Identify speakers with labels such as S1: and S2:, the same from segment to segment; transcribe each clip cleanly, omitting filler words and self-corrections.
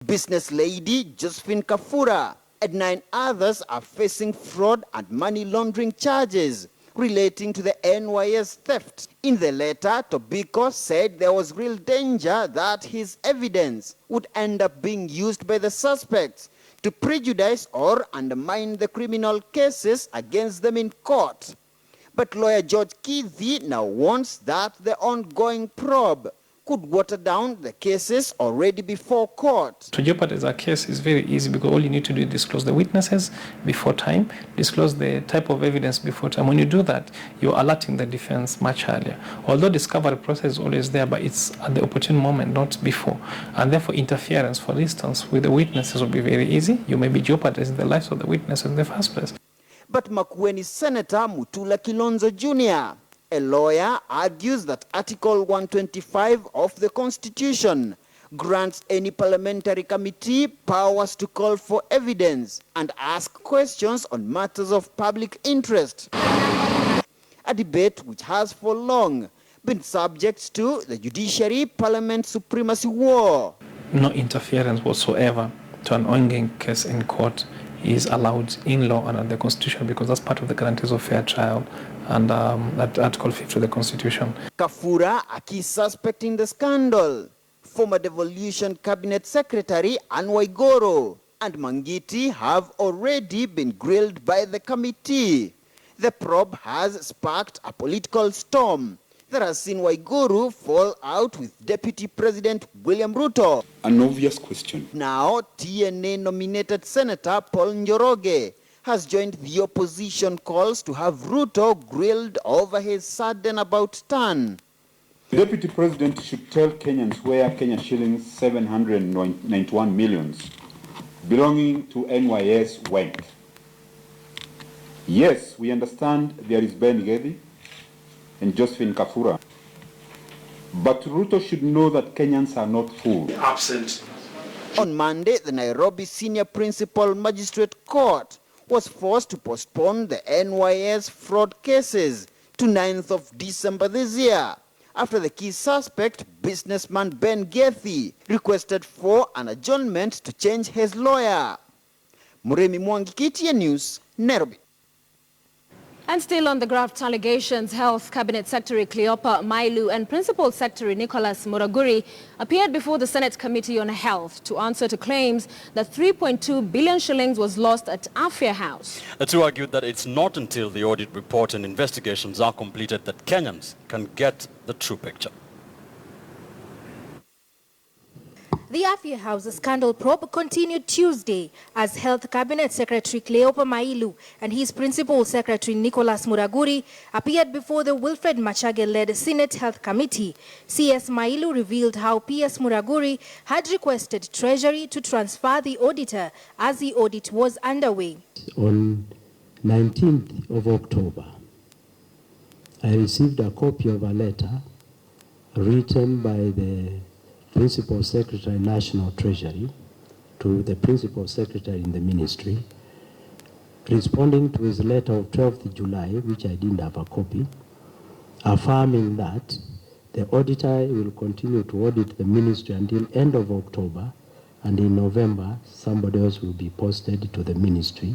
S1: business lady Josephine Kafura and 9 others are facing fraud and money laundering charges relating to the NYS theft. In the letter, Tobiko said there was real danger that his evidence would end up being used by the suspects to prejudice or undermine the criminal cases against them in court. But lawyer George Kitili now warns that the ongoing probe could water down the cases already before court.
S2: To jeopardize a case is very easy because all you need to do is disclose the witnesses before time, disclose the type of evidence before time. When you do that, you're alerting the defense much earlier. Although discovery process is always there, but it's at the opportune moment, not before. And therefore interference, for instance, with the witnesses will be very easy. You may be jeopardizing the lives of the witnesses in the first place.
S1: But Makueni Senator Mutula Kilonzo Jr., a lawyer, argues that Article 125 of the Constitution grants any parliamentary committee powers to call for evidence and ask questions on matters of public interest. A debate which has for long been subject to the judiciary-parliament supremacy war.
S2: No interference whatsoever to an ongoing case in court is allowed in law and under the Constitution because that's part of the guarantees of fair trial and that Article 50 of the Constitution.
S1: Kafura, a key suspect in the scandal, former Devolution Cabinet Secretary Anne Waiguru and Mangiti have already been grilled by the committee. The probe has sparked a political storm that has seen Waiguru fall out with Deputy President William Ruto.
S3: An obvious question.
S1: Now, TNA-nominated Senator Paul Njoroge has joined the opposition calls to have Ruto grilled over his sudden about turn.
S3: The Deputy President should tell Kenyans where Kenya shillings 791 millions belonging to NYS went. Yes, we understand there is Ben Gedi and Josephine Kafura. But Ruto should know that Kenyans are not fools.
S4: Absent.
S1: On Monday, the Nairobi Senior Principal Magistrate Court was forced to postpone the NYS fraud cases to 9th of December this year, after the key suspect, businessman Ben Gethi, requested for an adjournment to change his lawyer. Muremi Mwangi, KTN News, Nairobi.
S5: And still on the Graft allegations, Health Cabinet Secretary Cleopa Mailu and Principal Secretary Nicholas Muraguri appeared before the Senate Committee on Health to answer to claims that 3.2 billion shillings was lost at Afia House.
S6: The two argued that it's not until the audit report and investigations are completed that Kenyans can get the true picture.
S7: The Afia House scandal probe continued Tuesday as Health Cabinet Secretary Cleopa Mailu and his Principal Secretary Nicholas Muraguri appeared before the Wilfred Machage-led Senate Health Committee. CS Mailu revealed how PS Muraguri had requested Treasury to transfer the auditor as the audit was underway.
S8: On 19th of October, I received a copy of a letter written by the Principal Secretary National Treasury to the Principal Secretary in the Ministry, responding to his letter of 12th July, which I didn't have a copy, affirming that the auditor will continue to audit the ministry until end of October, and in November, somebody else will be posted to the ministry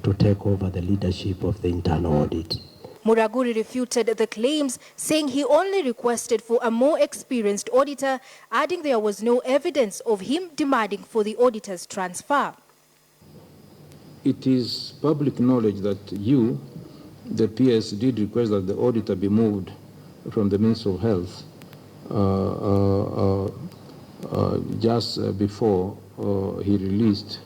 S8: to take over the leadership of the internal audit.
S7: Muraguri refuted the claims, saying he only requested for a more experienced auditor, adding there was no evidence of him demanding for the auditor's transfer.
S9: It is public knowledge that you, the PS, did request that the auditor be moved from the Ministry of Health just before he released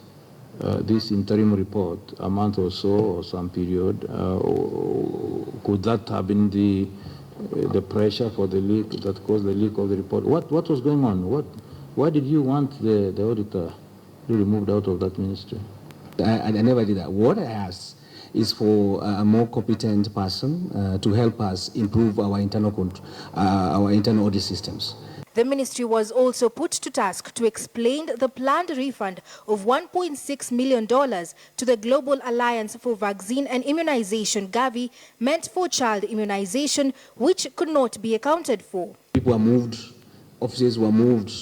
S9: this interim report, a month or so, or some period. Could that have been the pressure for the leak that caused the leak of the report? What was going on? Why did you want the auditor to be removed out of that ministry?
S10: I never did that. What I asked is for a more competent person to help us improve our internal audit systems.
S7: The ministry was also put to task to explain the planned refund of $1.6 million to the Global Alliance for Vaccine and Immunization, Gavi, meant for child immunization, which could not be accounted for.
S10: People were moved, offices were moved,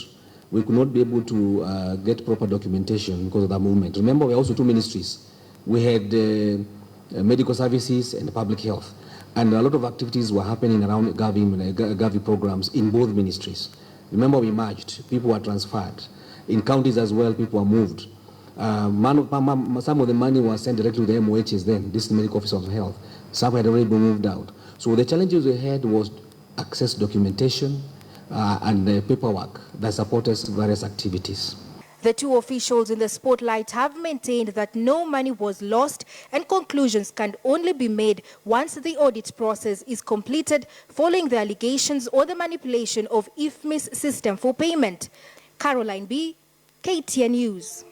S10: we could not be able to get proper documentation because of that movement. Remember, we are also two ministries. We had medical services and public health. And a lot of activities were happening around Gavi programs in both ministries. Remember, we merged. People were transferred. In counties as well, people were moved. Some of the money was sent directly to the MOHs then, this is the Medical Office of Health. Some had already been moved out. So the challenges we had was access documentation and paperwork that supported various activities.
S7: The two officials in the spotlight have maintained that no money was lost and conclusions can only be made once the audit process is completed following the allegations or the manipulation of IFMI's system for payment. Caroline B., KTN News.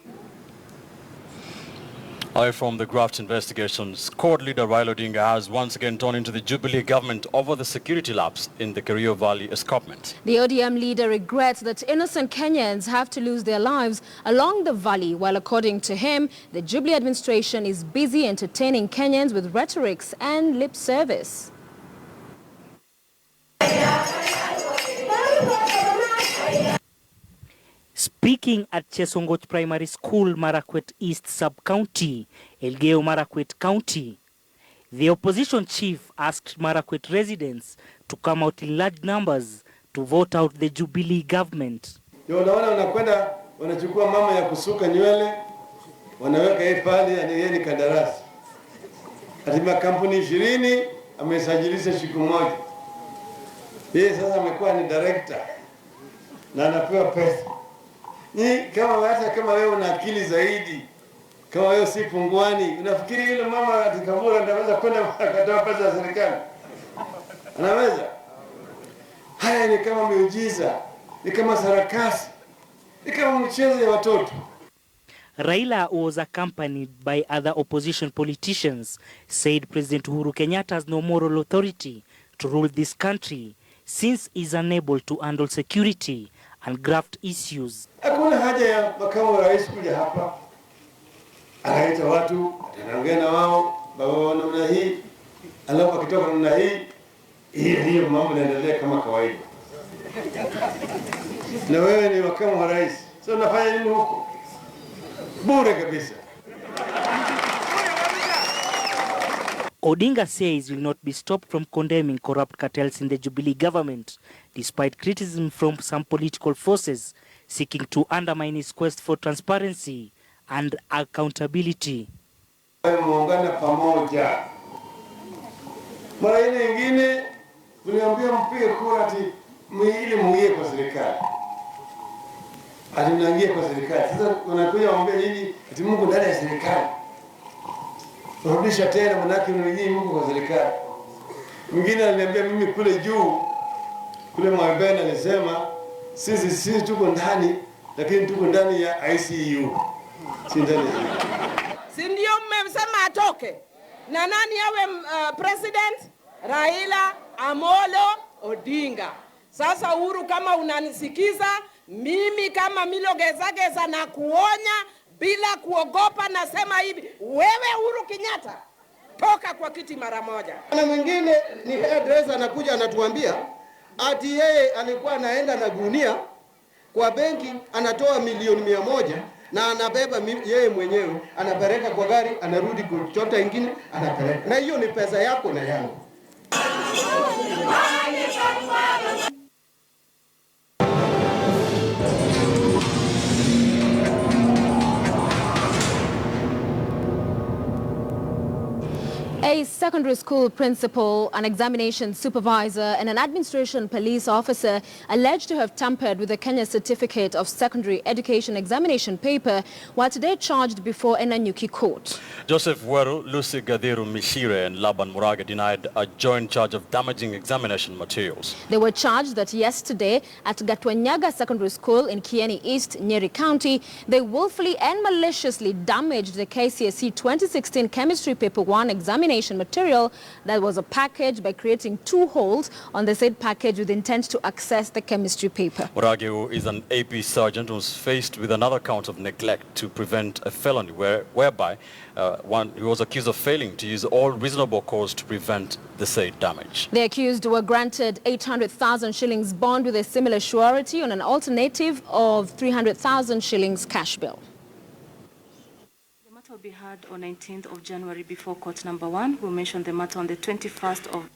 S6: Away from the Graft investigations, Court leader Raila Odinga has once again torn into the Jubilee government over the security lapse in the Kerio Valley escarpment.
S5: The ODM leader regrets that innocent Kenyans have to lose their lives along the valley, while according to him, the Jubilee administration is busy entertaining Kenyans with rhetorics and lip service.
S4: Speaking at Chesongoch Primary School, Marakwet East Sub-County, Elgeyo Marakwet County, the opposition chief asked Marakwet residents to come out in large numbers to vote out the Jubilee government.
S11: Unaona wanakwenda wanachukua mama ya kusuka nywele, wanaweka yeye pale, yeye ni kandarasi. Hatima kampuni 20 amesajilisha siku moja. Yeye sasa amekuwa ni director na anapewa pesa. Ni kama wewe una akili zaidi, kama wewe si pungwani, unafikiri yule mama atakavura anaweza kwenda akatoa pesa ya serikali? Anaweza? Haya ni kama miujiza, ni kama sarakasi, ni kama mchezo ya watoto.
S4: Raila was accompanied by other opposition politicians, said President Uhuru Kenyatta has no moral authority to rule this country since he is unable to handle security and graft issues.
S11: Hakuna haja ya makamu wa rais kuja hapa. Anaita watu, anaongea na wao, baba wa namna hii, alafu akitoka namna hii, hiyo mambo yanaendelea kama kawaida. Na wewe ni makamu wa rais. Sasa unafanya nini huko? Bure kabisa.
S4: Odinga says he will not be stopped from condemning corrupt cartels in the Jubilee government, despite criticism from some political forces seeking to undermine his quest for transparency and accountability.
S11: Muungana pamoja. Mara ile nyingine tuliambia mpige kura ati ili muingie kwa serikali. Ati mnaingia kwa serikali. Sasa unakuja waambia hivi ati Mungu ndani ya serikali. Rudisha tena manake unaingia Mungu kwa serikali. Mwingine aliniambia mimi kule juu kule Mwambeni alisema sisi tuko ndani lakini tuko ndani ya ICU. Si ndani.
S12: Si ndio mmesema atoke? Na nani awe president? Raila Amolo Odinga. Sasa Uhuru, kama unanisikiza, mimi kama Milogezageza na kuonya bila kuogopa, nasema hivi, wewe Uhuru Kenyatta, toka kwa kiti mara moja.
S11: Na mwingine ni hairdresser anakuja anatuambia ati yeye alikuwa anaenda na gunia kwa benki, anatoa milioni 100 na anabeba yeye mwenyewe, anapeleka kwa gari, anarudi kuchota ingine, anapeleka. Na hiyo ni pesa yako na yangu.
S5: A secondary school principal, an examination supervisor and an administration police officer alleged to have tampered with the Kenya Certificate of Secondary Education examination paper were today charged before Nanyuki Court.
S6: Joseph Weru, Lucy Gadhiru Mishire and Laban Muraga denied a joint charge of damaging examination materials.
S5: They were charged that yesterday at Gatwanyaga Secondary School in Kieni East, Nyeri County, they willfully and maliciously damaged the KCSE 2016 Chemistry Paper 1 examination information material that was a package by creating 2 holes on the said package with intent to access the chemistry paper.
S6: Muragi, who is an AP sergeant, was faced with another count of neglect to prevent a felony whereby he was accused of failing to use all reasonable cause to prevent the said damage.
S5: The accused were granted 800,000 shillings bond with a similar surety on an alternative of 300,000 shillings cash bill.
S13: The matter will be heard on 19th of January before court number 1. We'll mention the matter on the 21st of...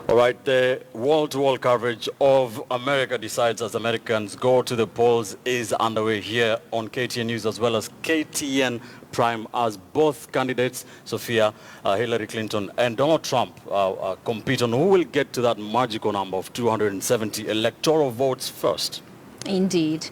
S6: All right, the wall-to-wall coverage of America Decides as Americans Go to the Polls is underway here on KTN News as well as KTN Prime, as both candidates, Sophia, Hillary Clinton and Donald Trump, compete on who will get to that magical number of 270 electoral votes first.
S5: Indeed.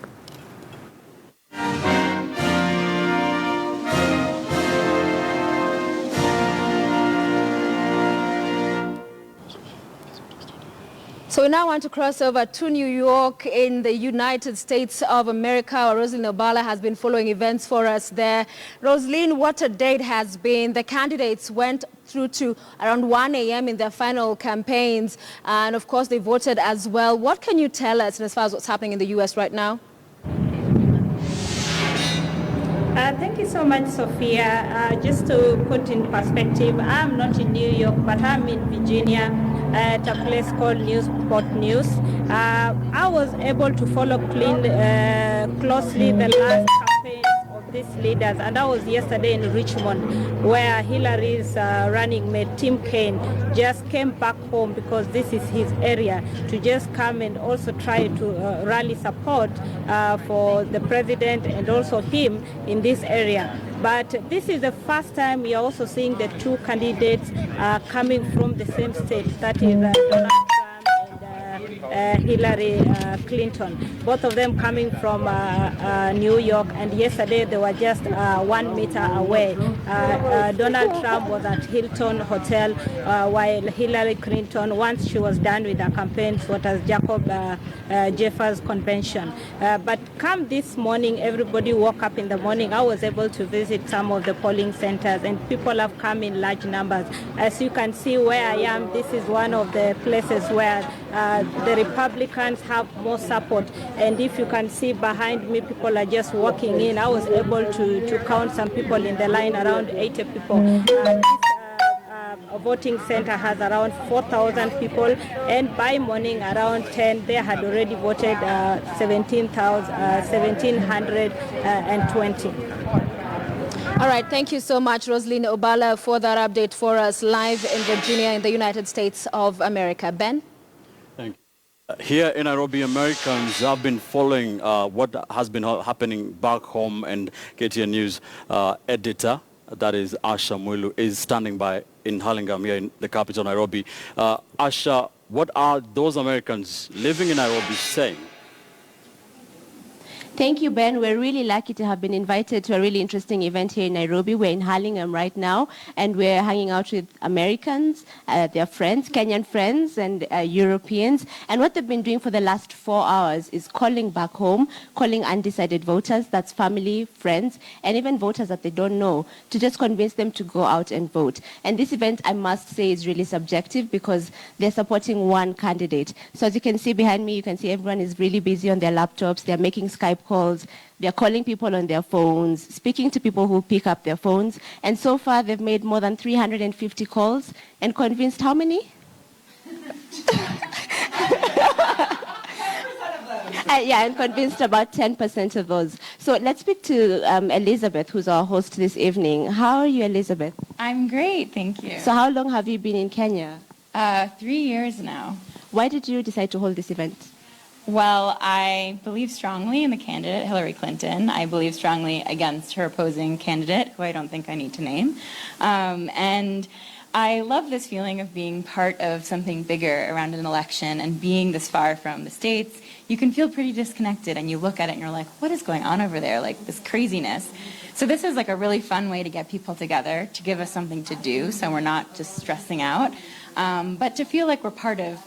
S5: So we now want to cross over to New York in the United States of America. Rosalyn Obala has been following events for us there. Rosalyn, what a date has been. The candidates went through to around 1 a.m. in their final campaigns. And of course, they voted as well. What can you tell us as far as what's happening in the U.S. right now?
S14: Thank you so much, Sophia. Just to put in perspective, I'm not in New York, but I'm in Virginia at a place called Newport News. I was able to follow closely the last campaigns of these leaders, and I was yesterday in Richmond, where Hillary's running mate, Tim Kaine, just came back home because this is his area, to just come and also try to rally support for the president and also him in this area. But this is the first time we are also seeing the 2 candidates coming from the same state, that is Donald Trump and Hillary Clinton, both of them coming from New York, and yesterday they were just 1 meter away. Donald Trump was at Hilton Hotel, while Hillary Clinton, once she was done with her campaign, was at Jacob Jeffers Convention. But come this morning, everybody woke up in the morning. I was able to visit some of the polling centers, and people have come in large numbers. As you can see where I am, this is one of the places where the Republicans have more support. And if you can see behind me, people are just walking in. I was able to count some people in the line, around 80 people. This voting center has around 4,000 people, and by morning around 10 they had already voted 1,720.
S5: All right, thank you so much, Rosalyn Obala, for that update for us live in Virginia in the United States of America. Ben?
S6: Thank you. Here in Nairobi, Americans have been following what has been happening back home, and KTN News editor, that is Asha Mwilu, is standing by in Hurlingham here in the capital, Nairobi. Asha, what are those Americans living in Nairobi saying?
S15: Thank you, Ben. We're really lucky to have been invited to a really interesting event here in Nairobi. We're in Hurlingham right now, and we're hanging out with Americans, their friends, Kenyan friends, and Europeans. And what they've been doing for the last 4 hours is calling back home, calling undecided voters, that's family, friends, and even voters that they don't know, to just convince them to go out and vote. And this event, I must say, is really subjective because they're supporting one candidate. So as you can see behind me, you can see everyone is really busy on their laptops. They're making Skype calls, they're calling people on their phones, speaking to people who pick up their phones, and so far they've made more than 350 calls and convinced how many? And convinced about 10% of those. So let's speak to Elizabeth, who's our host this evening. How are you, Elizabeth?
S16: I'm great, thank you.
S15: So how long have you been in Kenya?
S16: 3 years now.
S15: Why did you decide to hold this event?
S16: Well, I believe strongly in the candidate, Hillary Clinton. I believe strongly against her opposing candidate, who I don't think I need to name. And I love this feeling of being part of something bigger around an election, and being this far from the States, you can feel pretty disconnected, and you look at it and you're like, what is going on over there? Like this craziness. So this is like a really fun way to get people together, to give us something to do so we're not just stressing out, but to feel like we're part of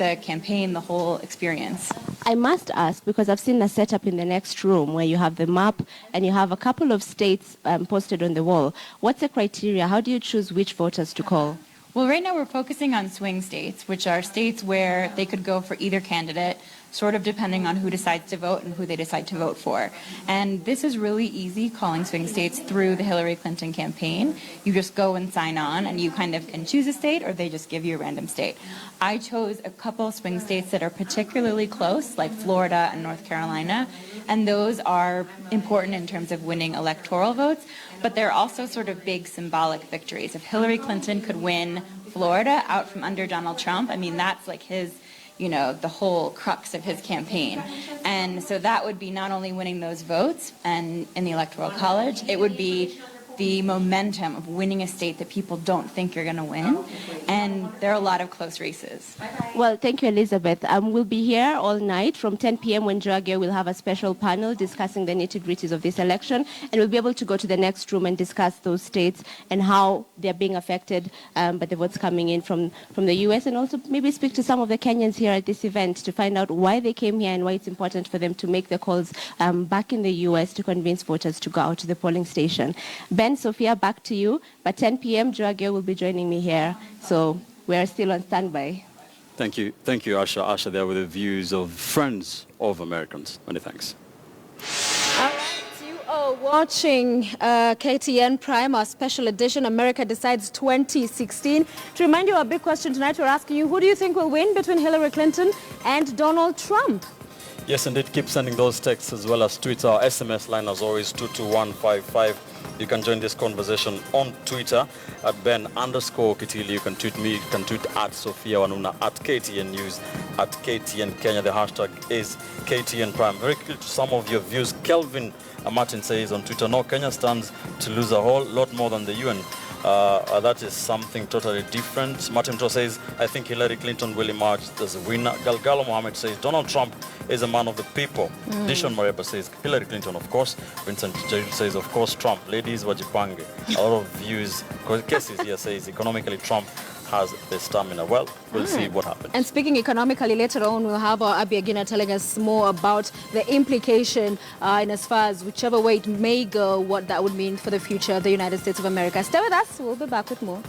S16: the campaign, the whole experience.
S15: I must ask, because I've seen a setup in the next room where you have the map and you have a couple of states posted on the wall. What's the criteria? How do you choose which voters to call?
S16: Well, right now we're focusing on swing states, which are states where they could go for either candidate, sort of depending on who decides to vote and who they decide to vote for. And this is really easy, calling swing states through the Hillary Clinton campaign. You just go and sign on, and you kind of can choose a state, or they just give you a random state. I chose a couple of swing states that are particularly close, like Florida and North Carolina, and those are important in terms of winning electoral votes, but they're also sort of big symbolic victories. If Hillary Clinton could win Florida out from under Donald Trump, I mean, that's like his, you know, the whole crux of his campaign. And so that would be not only winning those votes and in the Electoral College, it would be the momentum of winning a state that people don't think you're going to win. And there are a lot of close races.
S15: Well, thank you, Elizabeth. We'll be here all night from 10 p.m. when Joageo will have a special panel discussing the nitty-gritties of this election. And we'll be able to go to the next room and discuss those states and how they're being affected by the votes coming in from the U.S. and also maybe speak to some of the Kenyans here at this event to find out why they came here and why it's important for them to make the calls back in the U.S. to convince voters to go out to the polling station. Ben, Sophia, back to you. By 10 p.m., Joageo will be joining me here. So we're still on standby.
S6: Thank you, Asha. Asha there with the views of friends of Americans. Many thanks.
S5: All right, you are watching KTN Prime, our special edition, America Decides 2016. To remind you, our big question tonight, we're asking you, who do you think will win between Hillary Clinton and Donald Trump?
S6: Yes, indeed. Keep sending those texts as well as Twitter. Our SMS line as always, 22155. You can join this conversation on Twitter at Ben_Kitili. You can tweet me. You can tweet at Sophia Wanuna, at KTN News, at KTN Kenya. The hashtag is KTN Prime. Very quickly to some of your views. Kelvin Martin says on Twitter, no, Kenya stands to lose a whole lot more than the UN. That is something totally different. Martin Mto says, I think Hillary Clinton will emerge as a winner. Galgalo Mohammed says, Donald Trump is a man of the people. Dishon Mariapa says, Hillary Clinton, of course. Vincent Jail says, of course, Trump. Ladies, wajipange. A lot of views. Cases here says, economically, Trump has the stamina. Well, we'll see what happens.
S5: And speaking economically, later on we'll have our Abby Agina telling us more about the implication in as far as whichever way it may go, what that would mean for the future of the United States of America. Stay with us. We'll be back with more.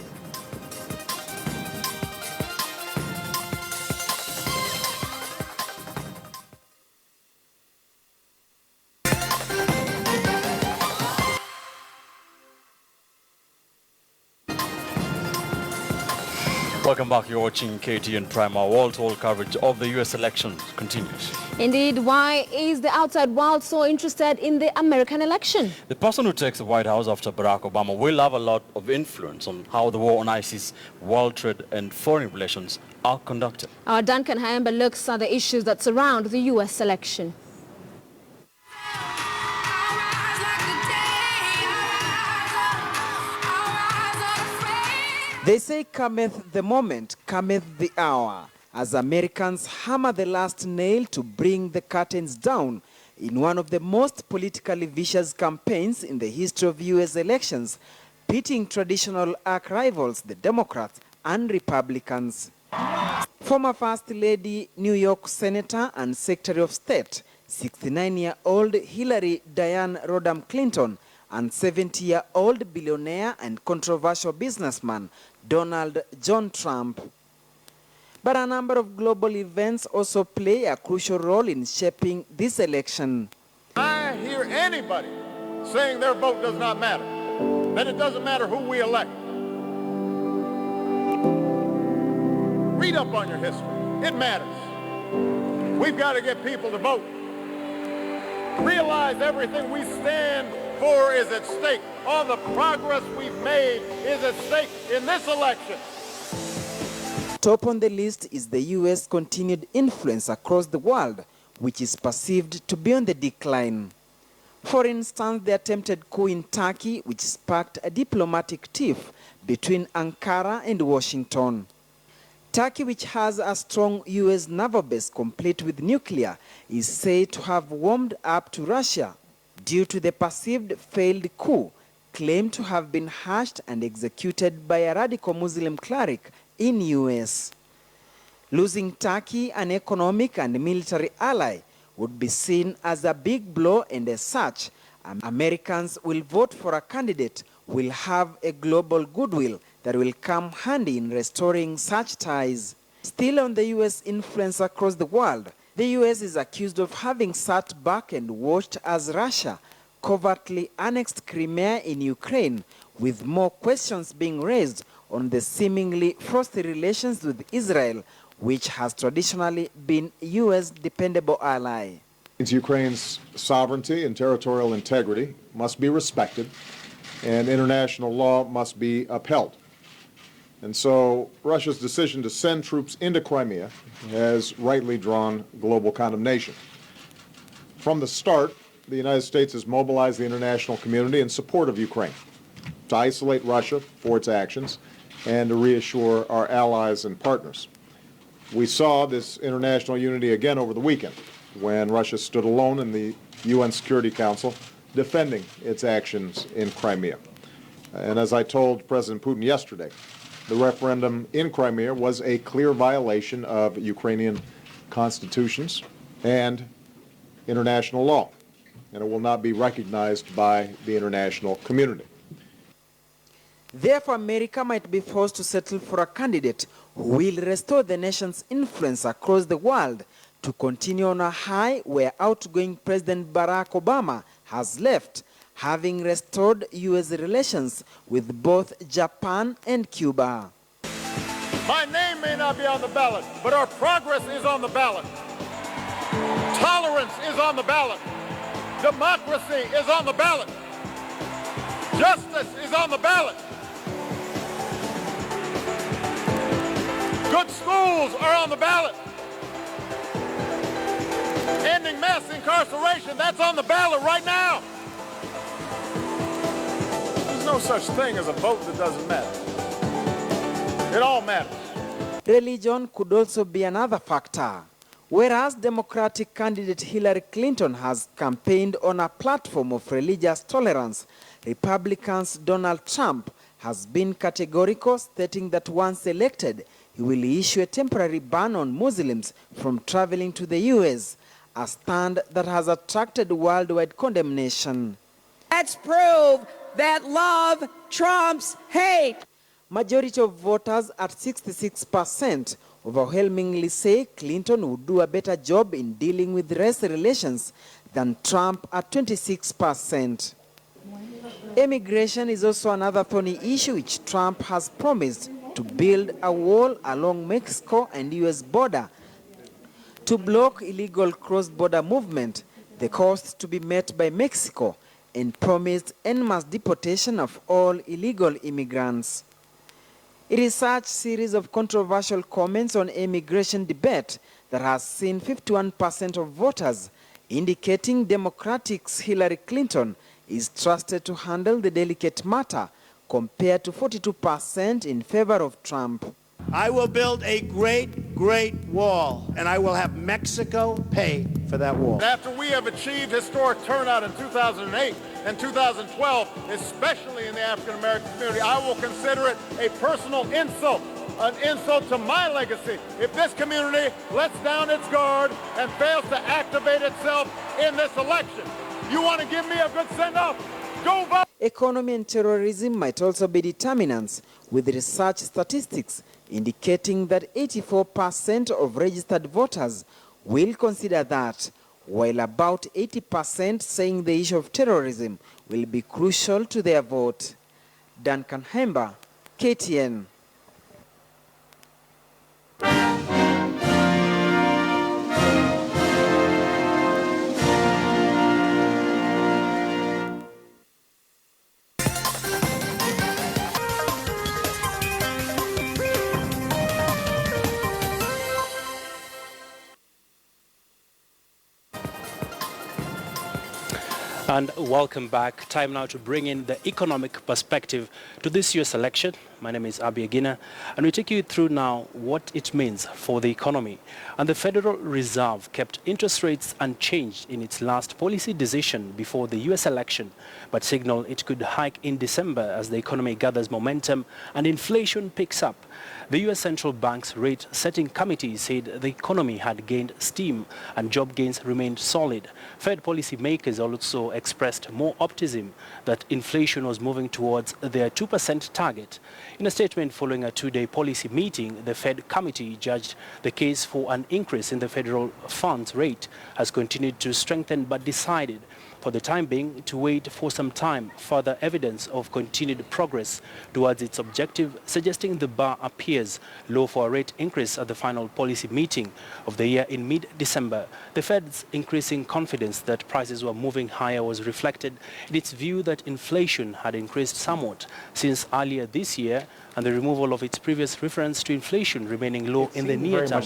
S6: Welcome back. You're watching KTN Prime. Our wall-to-wall coverage of the U.S. elections continues.
S5: Indeed. Why is the outside world so interested in the American election?
S6: The person who takes the White House after Barack Obama will have a lot of influence on how the war on ISIS, world trade and foreign relations are conducted.
S5: Our Duncan Hayamba looks at the issues that surround the U.S. election.
S17: They say cometh the moment, cometh the hour, as Americans hammer the last nail to bring the curtains down in one of the most politically vicious campaigns in the history of U.S. elections, pitting traditional arch rivals, the Democrats and Republicans. Former First Lady, New York Senator and Secretary of State, 69-year-old Hillary Diane Rodham Clinton, and 70-year-old billionaire and controversial businessman, Donald John Trump. But a number of global events also play a crucial role in shaping this election.
S18: I hear anybody saying their vote does not matter, that it doesn't matter who we elect. Read up on your history. It matters. We've got to get people to vote. Realize everything we stand for is at stake. All the progress we've made is at stake in this election.
S17: Top on the list is the U.S. continued influence across the world, which is perceived to be on the decline. For instance, the attempted coup in Turkey, which sparked a diplomatic tiff between Ankara and Washington. Turkey, which has a strong U.S. naval base complete with nuclear, is said to have warmed up to Russia due to the perceived failed coup claimed to have been hatched and executed by a radical Muslim cleric in U.S. Losing Turkey, an economic and military ally, would be seen as a big blow, and as such, Americans will vote for a candidate who will have a global goodwill that will come handy in restoring such ties. Still on the U.S. influence across the world, the U.S. is accused of having sat back and watched as Russia covertly annexed Crimea in Ukraine, with more questions being raised on the seemingly frosty relations with Israel, which has traditionally been U.S. dependable ally.
S18: Ukraine's sovereignty and territorial integrity must be respected, and international law must be upheld. And so Russia's decision to send troops into Crimea has rightly drawn global condemnation. From the start, the United States has mobilized the international community in support of Ukraine to isolate Russia for its actions and to reassure our allies and partners. We saw this international unity again over the weekend when Russia stood alone in the UN Security Council defending its actions in Crimea. And as I told President Putin yesterday, the referendum in Crimea was a clear violation of Ukrainian constitutions and international law, and it will not be recognized by the international community.
S17: Therefore, America might be forced to settle for a candidate who will restore the nation's influence across the world to continue on a high where outgoing President Barack Obama has left, having restored U.S. relations with both Japan and Cuba.
S18: My name may not be on the ballot, but our progress is on the ballot. Tolerance is on the ballot. Democracy is on the ballot. Justice is on the ballot. Good schools are on the ballot. Ending mass incarceration, that's on the ballot right now. There's no such thing as a vote that doesn't matter. It all matters.
S17: Religion could also be another factor. Whereas Democratic candidate Hillary Clinton has campaigned on a platform of religious tolerance, Republicans' Donald Trump has been categorical, stating that once elected, he will issue a temporary ban on Muslims from traveling to the U.S., a stand that has attracted worldwide condemnation.
S12: Let's prove that love trumps hate.
S17: Majority of voters at 66% overwhelmingly say Clinton would do a better job in dealing with race relations than Trump at 26%. Immigration is also another thorny issue which Trump has promised to build a wall along Mexico and U.S. border to block illegal cross-border movement, the cost to be met by Mexico, and promised en masse deportation of all illegal immigrants. It is such series of controversial comments on immigration debate that has seen 51% of voters indicating Democrats' Hillary Clinton is trusted to handle the delicate matter, compared to 42% in favor of Trump.
S19: I will build a great, great wall, and I will have Mexico pay for that wall.
S18: After we have achieved historic turnout in 2008 and 2012, especially in the African American community, I will consider it a personal insult, an insult to my legacy, if this community lets down its guard and fails to activate itself in this election. You want to give me a good send-off? Go vote!
S17: Economy and terrorism might also be determinants, with research statistics indicating that 84% of registered voters will consider that, while about 80% saying the issue of terrorism will be crucial to their vote. Duncan Hemba, KTN.
S20: And welcome back. Time now to bring in the economic perspective to this U.S. election. My name is Abi Agina, and we take you through now what it means for the economy. And the Federal Reserve kept interest rates unchanged in its last policy decision before the U.S. election, but signaled it could hike in December as the economy gathers momentum and inflation picks up. The U.S. Central Bank's rate-setting committee said the economy had gained steam and job gains remained solid. Fed policymakers also expressed more optimism that inflation was moving towards their 2% target. In a statement following a two-day policy meeting, the Fed committee judged the case for an increase in the federal funds rate has continued to strengthen but decided for the time being to wait for some time, further evidence of continued progress towards its objective, suggesting the bar appears low for a rate increase at the final policy meeting of the year in mid-December. The Fed's increasing confidence that prices were moving higher was reflected in its view that inflation had increased somewhat since earlier this year and the removal of its previous reference to inflation remaining low in the near term.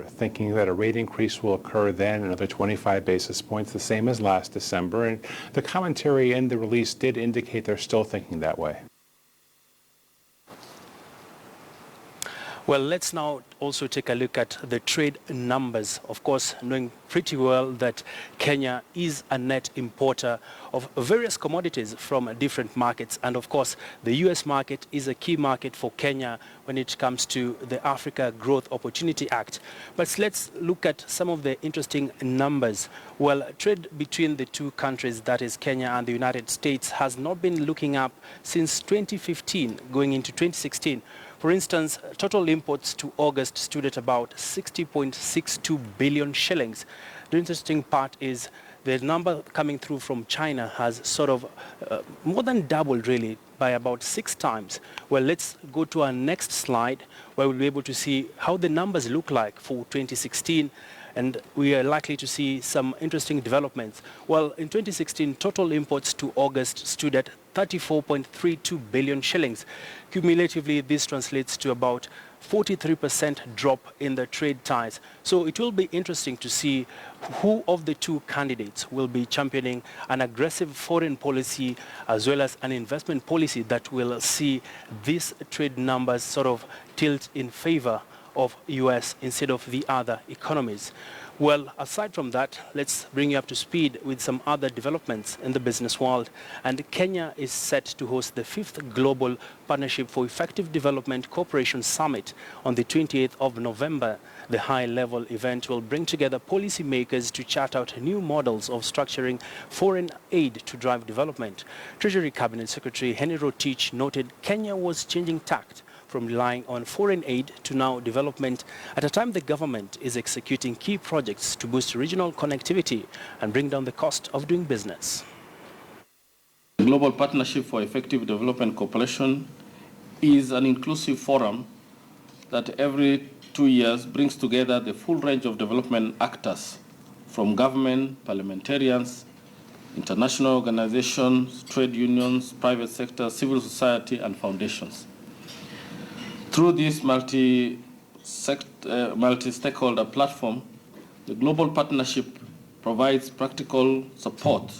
S21: Thinking that a rate increase will occur then, another 25 basis points, the same as last December. And the commentary in the release did indicate they're still thinking that way.
S20: Well, let's now also take a look at the trade numbers. Of course, knowing pretty well that Kenya is a net importer of various commodities from different markets. And of course, the U.S. market is a key market for Kenya when it comes to the Africa Growth Opportunity Act. But let's look at some of the interesting numbers. Well, trade between the two countries, that is Kenya and the United States, has not been looking up since 2015, going into 2016. For instance, total imports to August stood at about 60.62 billion shillings. The interesting part is the number coming through from China has sort of more than doubled, really, by about 6 times. Well, let's go to our next slide, where we'll be able to see how the numbers look like for 2016. And we are likely to see some interesting developments. Well, in 2016, total imports to August stood at 34.32 billion shillings. Cumulatively, this translates to about 43% drop in the trade ties. So it will be interesting to see who of the two candidates will be championing an aggressive foreign policy as well as an investment policy that will see these trade numbers sort of tilt in favor of US instead of the other economies. Well, aside from that, let's bring you up to speed with some other developments in the business world. And Kenya is set to host the 5th Global Partnership for Effective Development Cooperation Summit on the 28th of November. The high-level event will bring together policymakers to chart out new models of structuring foreign aid to drive development. Treasury Cabinet Secretary Henry Rotich noted Kenya was changing tact from relying on foreign aid to now development at a time the government is executing key projects to boost regional connectivity and bring down the cost of doing business.
S22: The Global Partnership for Effective Development Cooperation is an inclusive forum that every 2 years brings together the full range of development actors from government, parliamentarians, international organizations, trade unions, private sector, civil society, and foundations. Through this multi-stakeholder platform, the Global Partnership provides practical support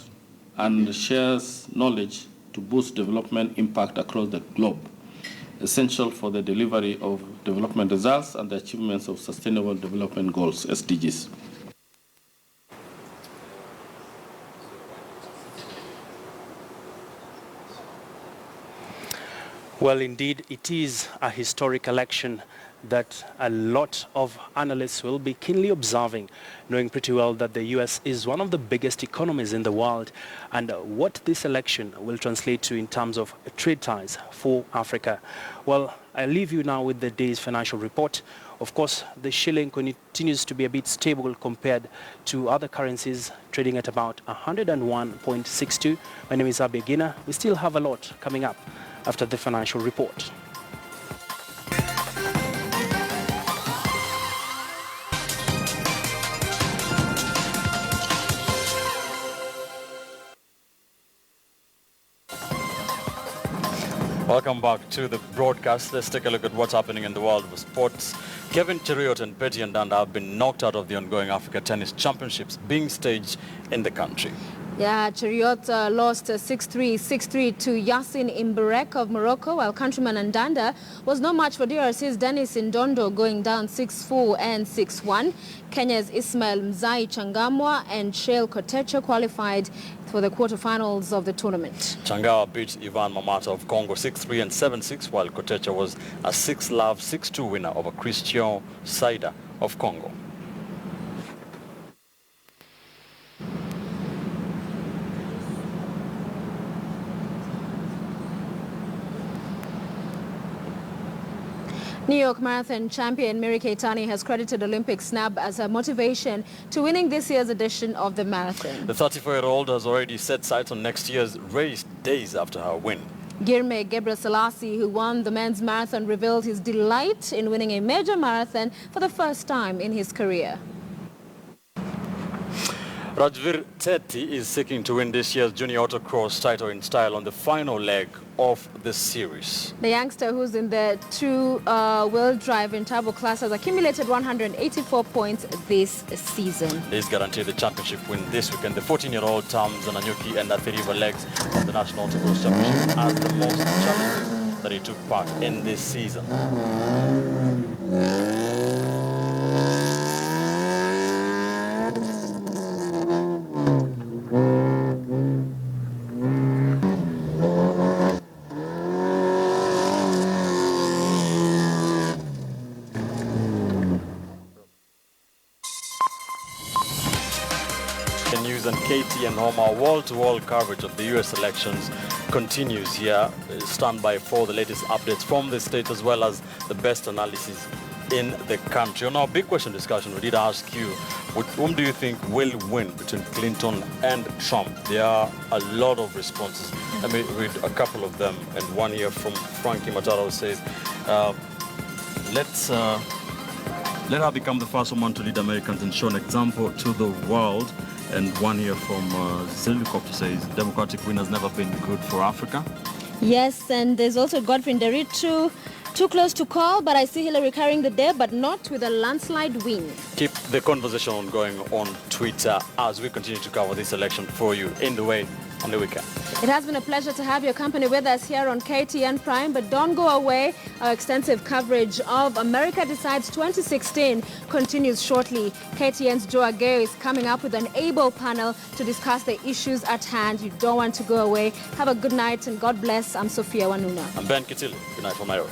S22: and shares knowledge to boost development impact across the globe, essential for the delivery of development results and the achievements of Sustainable Development Goals, SDGs.
S20: Well, indeed, it is a historic election that a lot of analysts will be keenly observing, knowing pretty well that the US is one of the biggest economies in the world, and what this election will translate to in terms of trade ties for Africa. Well, I leave you now with the day's financial report. Of course, the shilling continues to be a bit stable compared to other currencies, trading at about 101.62. My name is Abi Agina. We still have a lot coming up after the financial report.
S6: Welcome back to the broadcast. Let's take a look at what's happening in the world of sports. Kevin Cheruiyot and Petty Ndanda have been knocked out of the ongoing Africa Tennis Championships being staged in the country.
S5: Yeah, Chariot lost 6-3, 6-3 to Yassin Imberek of Morocco, while countryman Andanda was no match for DRC's Dennis Indondo, going down 6-4 and 6-1. Kenya's Ismail Mzai Changamwa and Shale Kotecha qualified for the quarterfinals of the tournament.
S6: Changawa beat Ivan Mamata of Congo 6-3 and 7-6, while Kotecha was a 6-love 6-2 winner over Christian Saida of Congo.
S5: New York Marathon champion Mary Keitany has credited Olympic snub as her motivation to winning this year's edition of the marathon.
S6: The 34-year-old has already set sights on next year's race days after her win.
S5: Girme Gebrselassie, who won the men's marathon, revealed his delight in winning a major marathon for the first time in his career.
S6: Rajvir Teti is seeking to win this year's junior autocross title in style on the final leg of the series.
S5: The youngster, who's in the two-wheel drive in turbo class, has accumulated 184 points this season.
S6: This guaranteed the championship win this weekend. The 14-year-old Tams Ananyuki and the river legs of the National Autocross Championship as the most challenging that he took part in this season. News and KTN Home, our wall-to-wall coverage of the US elections continues here. Stand by for the latest updates from the state as well as the best analysis in the country. On our big question discussion, we did ask you, whom do you think will win between Clinton and Trump? There are a lot of responses. Let me read a couple of them. And one here from Frankie Mataro says, let her become the first woman to lead Americans and show an example to the world. And one here from Zilicopter says, Democratic win has never been good for Africa.
S5: Yes, and there's also Godfrey Nderitu, too close to call, but I see Hillary carrying the day, but not with a landslide win.
S6: Keep the conversation ongoing on Twitter as we continue to cover this election for you in the way on the weekend.
S5: It has been a pleasure to have your company with us here on KTN Prime, but don't go away. Our extensive coverage of America Decides 2016 continues shortly. KTN's Joe Ageo is coming up with an able panel to discuss the issues at hand. You don't want to go away. Have a good night and God bless. I'm Sophia Wanuna.
S6: I'm Ben Kitili. Good night from Nairobi.